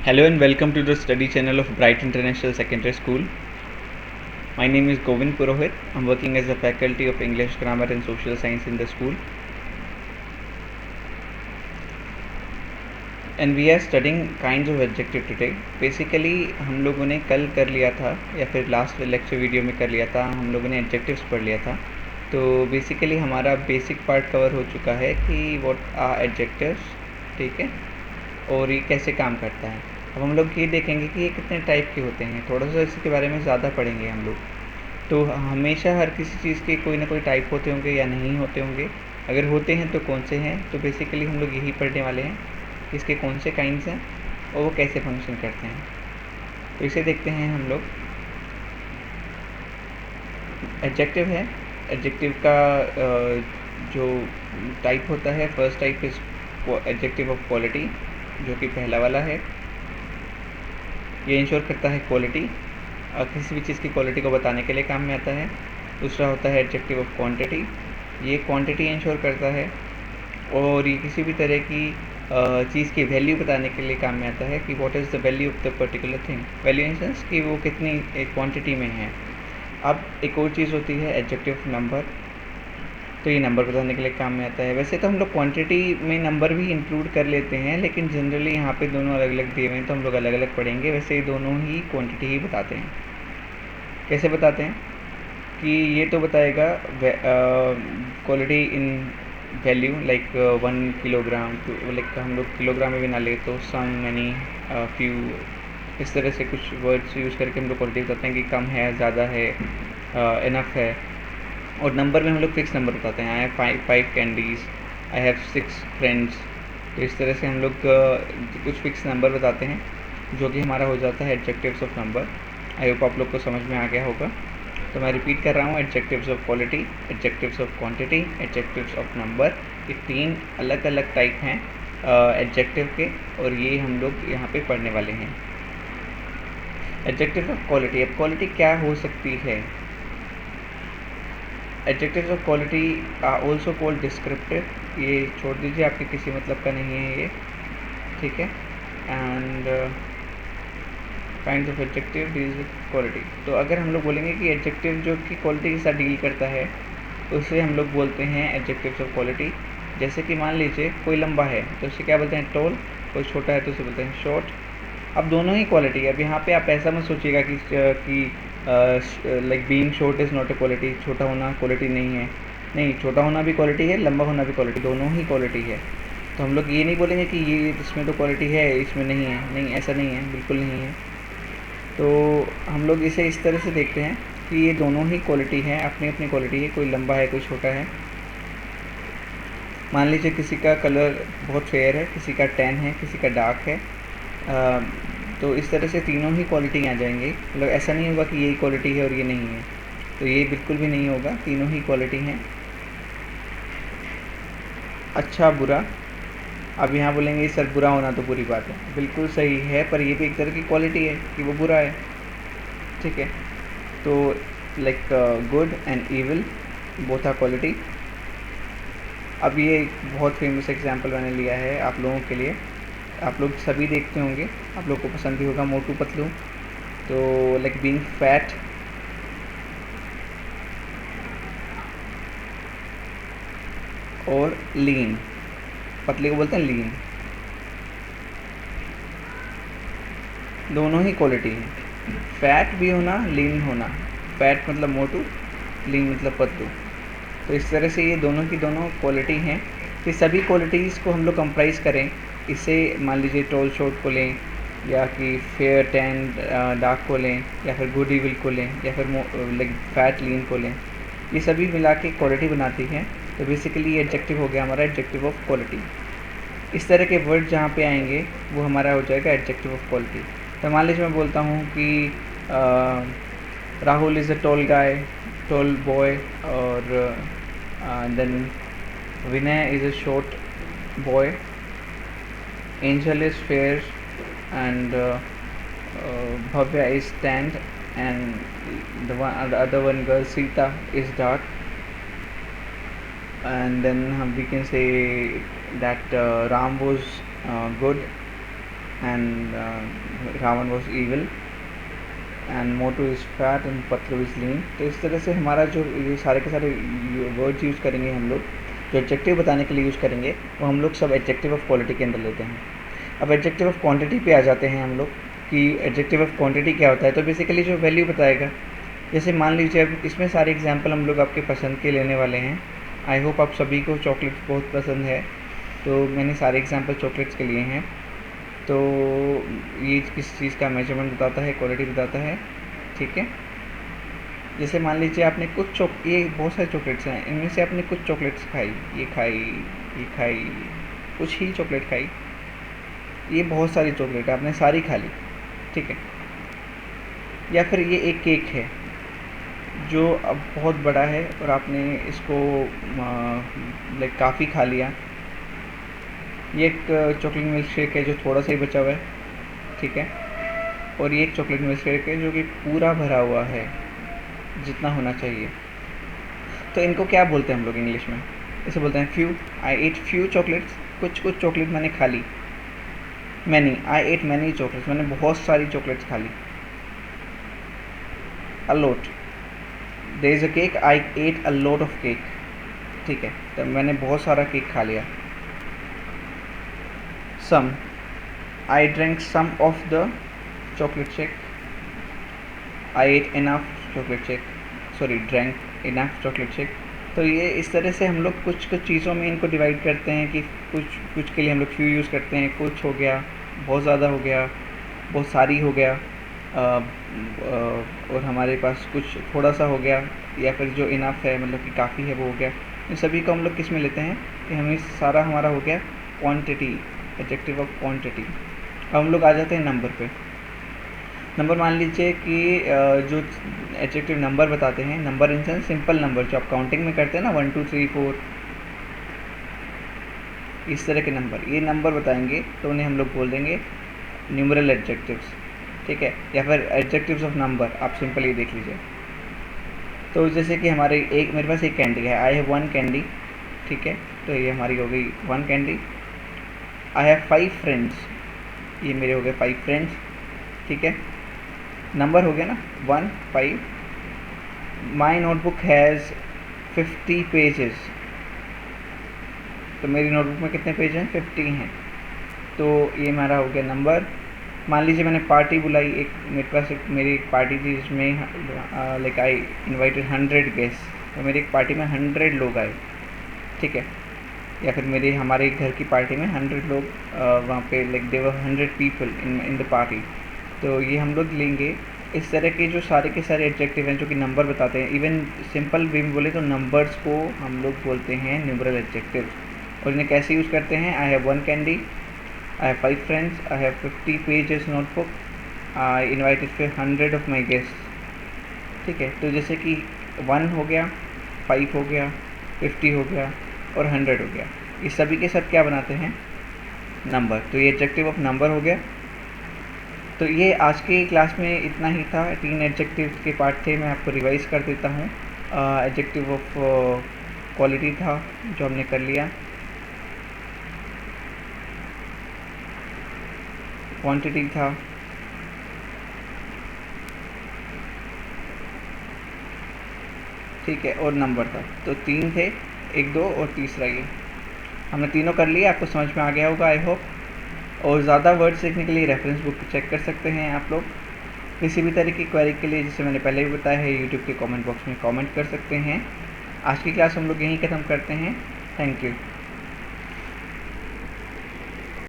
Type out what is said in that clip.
Hello and welcome to the study channel of Bright International Secondary School. My name is Govind Purohit. I'm working as a faculty of English, Grammar and Social Science in the school. And we are studying kinds of adjective today. Basically हम लोगों ने कल कर लिया था या फिर last lecture video में कर लिया था, हम लोगों ने एडजेक्टिव्स पढ़ लिया था. तो बेसिकली हमारा बेसिक पार्ट कवर हो चुका है कि व्हाट आर एडजेक्टिव्स, ठीक है, और ये कैसे काम करता है. अब हम लोग ये देखेंगे कि ये कितने टाइप के होते हैं, थोड़ा सा इसके बारे में ज़्यादा पढ़ेंगे हम लोग. तो हमेशा हर किसी चीज़ के कोई ना कोई टाइप होते होंगे या नहीं होते होंगे. अगर होते हैं तो कौन से हैं, तो बेसिकली हम लोग यही पढ़ने वाले हैं कि इसके कौन से काइंड्स हैं और वो कैसे फंक्शन करते हैं. तो इसे देखते हैं हम लोग. एडजेक्टिव है. एडजेक्टिव का जो टाइप होता है, first type is adjective of quality, जो कि पहला वाला है. ये इंश्योर करता है क्वालिटी, किसी भी चीज़ की क्वालिटी को बताने के लिए काम में आता है. दूसरा होता है एडजेक्टिव ऑफ क्वांटिटी. ये क्वांटिटी इंश्योर करता है और ये किसी भी तरह की चीज़ की वैल्यू बताने के लिए काम में आता है कि what is the value of the particular thing. Value in sense कि वो कितनी क्वांटिटी में है. अब एक और चीज़ होती है एडजेक्टिव ऑफ नंबर. तो ये नंबर बताने के लिए काम में आता है. वैसे तो हम लोग क्वांटिटी में नंबर भी इंक्लूड कर लेते हैं, लेकिन जनरली यहाँ पे दोनों अलग अलग दिए हुए हैं तो हम लोग अलग अलग पढ़ेंगे. वैसे ये दोनों ही क्वांटिटी ही बताते हैं. कैसे बताते हैं कि ये तो बताएगा quality in value, like 1 kilogram, like हम लोग किलोग्राम में भी ना ले तो सम, मैनी, फ्यू, इस तरह से कुछ वर्ड्स यूज़ करके हम लोग क्वालिटी बताते हैं कि कम है, ज़्यादा है, इनफ है. और नंबर में हम लोग फिक्स नंबर बताते हैं. I have 5 candies, I have 6 friends. तो इस तरह से हम लोग कुछ फिक्स नंबर बताते हैं, जो कि हमारा हो जाता है adjectives of number. I hope आप लोग को समझ में आ गया होगा. तो मैं रिपीट कर रहा हूँ. Adjectives of quality, adjectives of quantity, adjectives of number. ये 3 अलग अलग टाइप हैं एडजेक्टिव के, और ये हम लोग यहाँ पे पढ़ने वाले हैं. Adjective of quality. अब क्वालिटी क्या हो सकती है? Adjectives of quality are also called descriptive. ये छोड़ दीजिए, आपके किसी मतलब का नहीं है ये, ठीक है. And kinds of adjective deals with quality. तो अगर हम लोग बोलेंगे कि एडजेक्टिव जो कि क्वालिटी के साथ डील करता है, उसे हम लोग बोलते हैं एडजेक्टिव्स ऑफ क्वालिटी. जैसे कि मान लीजिए कोई लंबा है तो उसे क्या बोलते हैं? टॉल. कोई छोटा है तो उसे बोलते हैं शॉर्ट. अब दोनों ही क्वालिटी है. अब यहाँ पे आप ऐसा मत सोचिएगा कि like being short is not a quality. छोटा होना क्वालिटी नहीं है. नहीं, छोटा होना भी क्वालिटी है, लंबा होना भी क्वालिटी, दोनों ही क्वालिटी है. तो हम लोग ये नहीं बोलेंगे कि ये इसमें तो क्वालिटी है, इसमें नहीं है. नहीं, ऐसा नहीं है, बिल्कुल नहीं है. तो हम लोग इसे इस तरह से देखते हैं कि ये दोनों ही क्वालिटी है, अपनी अपनी क्वालिटी है. कोई लंबा है, कोई छोटा है. मान लीजिए किसी का कलर बहुत फेयर है, किसी का टैन है, किसी का डार्क है. तो इस तरह से तीनों ही क्वालिटी आ जाएंगी. मतलब ऐसा नहीं होगा कि यही क्वालिटी है और ये नहीं है. तो ये बिल्कुल भी नहीं होगा, तीनों ही क्वालिटी हैं. अच्छा बुरा. अब यहाँ बोलेंगे सर बुरा होना तो बुरी बात है. बिल्कुल सही है, पर ये भी एक तरह की क्वालिटी है कि वो बुरा है, ठीक है. तो like good and evil both are quality. अब ये एक बहुत फेमस एग्जांपल मैंने लिया है आप लोगों के लिए. आप लोग सभी देखते होंगे, आप लोग को पसंद भी होगा, मोटू पतलू. तो लाइक बीइंग फैट और लीन. पतले को बोलते हैं लीन. दोनों ही क्वालिटी है. फैट भी होना, लीन होना. फैट मतलब मोटू, लीन मतलब पतलू. तो इस तरह से ये दोनों की दोनों क्वालिटी हैं. कि सभी क्वालिटीज़ को हम लोग कंप्राइज़ करें. इसे मान लीजिए टॉल शॉर्ट को लें, या कि फेयर टैन डार्क को लें, या फिर गुड इविल को लें, या फिर लाइक फैट लीन को लें. ये सभी मिला के क्वालिटी बनाती हैं. तो बेसिकली ये एडजेक्टिव हो गया हमारा एडजेक्टिव ऑफ क्वालिटी. इस तरह के वर्ड जहाँ पे आएंगे वो हमारा हो जाएगा एडजेक्टिव ऑफ क्वालिटी. तो मान लीजिए मैं बोलता हूँ कि Rahul is a tall guy, tall boy, और then Vinay is a short boy, Angel is fair, and Bhavya is tanned, and the other one girl Sita is dark. And then we can say that Ram was good, and Ravan was evil and Motu is fat and Patru is lean। तो इस तरह से हमारा जो ये सारे के सारे वर्ड्स यूज़ करेंगे हम लोग, जो एडजेक्टिव बताने के लिए यूज़ करेंगे वो हम लोग सब एडजेक्टिव ऑफ क्वालिटी के अंदर लेते हैं। अब एडजेक्टिव ऑफ क्वांटिटी पे आ जाते हैं हम लोग कि एडजेक्टिव ऑफ क्वांटिटी क्या होता है। तो बेसिकली जो वैल्यू बताएगा, जैसे मान लीजिए अब इसमें सारे एग्जांपल हम लोग आपके पसंद के लेने वाले हैं। आई होप आप सभी को चॉकलेट्स बहुत पसंद है, तो मैंने सारे एग्जांपल चॉकलेट्स के लिए हैं। तो ये किस चीज़ का मेजरमेंट बताता है, क्वालिटी बताता है, ठीक है। जैसे मान लीजिए आपने कुछ ये बहुत सारे चॉकलेट्स हैं, इनमें से आपने कुछ चॉकलेट्स खाई, ये खाई, कुछ ही चॉकलेट खाई, ये बहुत सारी चॉकलेट आपने सारी खा ली, ठीक है। या फिर ये एक केक है जो अब बहुत बड़ा है और आपने इसको लाइक काफ़ी खा लिया। ये एक चॉकलेट मिल्क शेक है जो थोड़ा सा ही बचा हुआ है, ठीक है। और ये एक चॉकलेट मिल्क शेक है जो कि पूरा भरा हुआ है जितना होना चाहिए। तो इनको क्या बोलते हैं हम लोग इंग्लिश में? इसे बोलते हैं few. I ate few chocolates, कुछ चॉकलेट मैंने खा ली। Many, I ate many chocolates, मैंने बहुत सारी चॉकलेट्स खा ली। A lot, there is a cake, I ate a lot of cake, ठीक है। तो मैंने बहुत सारा केक खा लिया। Some, I drink some of the chocolate shake, I ate enough chocolate shake, sorry drank enough chocolate shake. तो ये इस तरह से हम लोग कुछ चीज़ों में इनको डिवाइड करते हैं कि कुछ के लिए हम लोग फ्यू यूज़ करते हैं, कुछ हो गया, बहुत ज़्यादा हो गया, बहुत सारी हो गया, और हमारे पास कुछ थोड़ा सा हो गया, या फिर जो इनफ है मतलब कि काफ़ी है वो हो गया। इन सभी को हम लोग किस में लेते हैं कि हमें सारा हमारा हो गया क्वांटिटी, एडजेक्टिव ऑफ क्वांटिटी। अब हम लोग आ जाते हैं नंबर पे। नंबर मान लीजिए कि जो एडजेक्टिव नंबर बताते हैं, number in sense simple number जो आप काउंटिंग में करते हैं ना, 1 2 3 4, इस तरह के नंबर, ये नंबर बताएंगे तो उन्हें हम लोग बोल देंगे न्यूमरल एडजेक्टिव्स, ठीक है। या फिर एडजेक्टिव्स ऑफ नंबर, आप सिंपल ये देख लीजिए। तो जैसे कि मेरे पास एक कैंडी है, आई हैव 1 कैंडी, ठीक है। तो ये हमारी हो गई 1 कैंडी। आई हैव 5 फ्रेंड्स, ये मेरे हो गए 5 फ्रेंड्स, ठीक है। नंबर हो गया ना 1 5। माई नोटबुक हैज़ 50 पेजेस, तो मेरी नोटबुक में कितने पेज हैं? 50 हैं। तो ये हमारा हो गया नंबर। मान लीजिए मैंने पार्टी बुलाई, मेरे पास मेरी एक पार्टी थी जिसमें लाइक आई इनवाइटेड 100 गेस्ट, तो मेरी एक पार्टी में 100 लोग आए, ठीक है। या फिर हमारे घर की पार्टी में 100 लोग वहाँ पे like they were 100 people in the party. तो ये हम लोग लेंगे। इस तरह के जो सारे के सारे एडजेक्टिव हैं जो कि नंबर बताते हैं, इवन सिंपल वे में बोले तो नंबर्स को हम लोग बोलते हैं न्यूमरल एडजेक्टिव्स। और इन्हें कैसे यूज़ करते हैं? I have 1 candy, I have 5 friends, I have 50 pages notebook, I invited 100 of my guest, ठीक है। तो जैसे कि 1 हो गया, 5 हो गया, 50 हो गया और 100 हो गया, इस सभी के साथ क्या बनाते हैं? नंबर। तो ये एडजेक्टिव ऑफ नंबर हो गया। तो ये आज की क्लास में इतना ही था। 3 एडजेक्टिव के पार्ट थे, मैं आपको रिवाइज कर देता हूँ। एडजेक्टिव ऑफ क्वालिटी था जो हमने कर लिया, क्वांटिटी था, ठीक है, और नंबर था। तो 3 थे, 1 2 और तीसरा ये हमने तीनों कर लिया। आपको समझ में आ गया होगा आई होप। और ज़्यादा वर्ड सीखने के लिए रेफरेंस बुक चेक कर सकते हैं आप लोग। किसी भी तरह की क्वेरी के लिए, जैसे मैंने पहले भी बताया है, यूट्यूब के कमेंट बॉक्स में कमेंट कर सकते हैं। आज की क्लास हम लोग यहीं ख़त्म करते हैं। Thank you.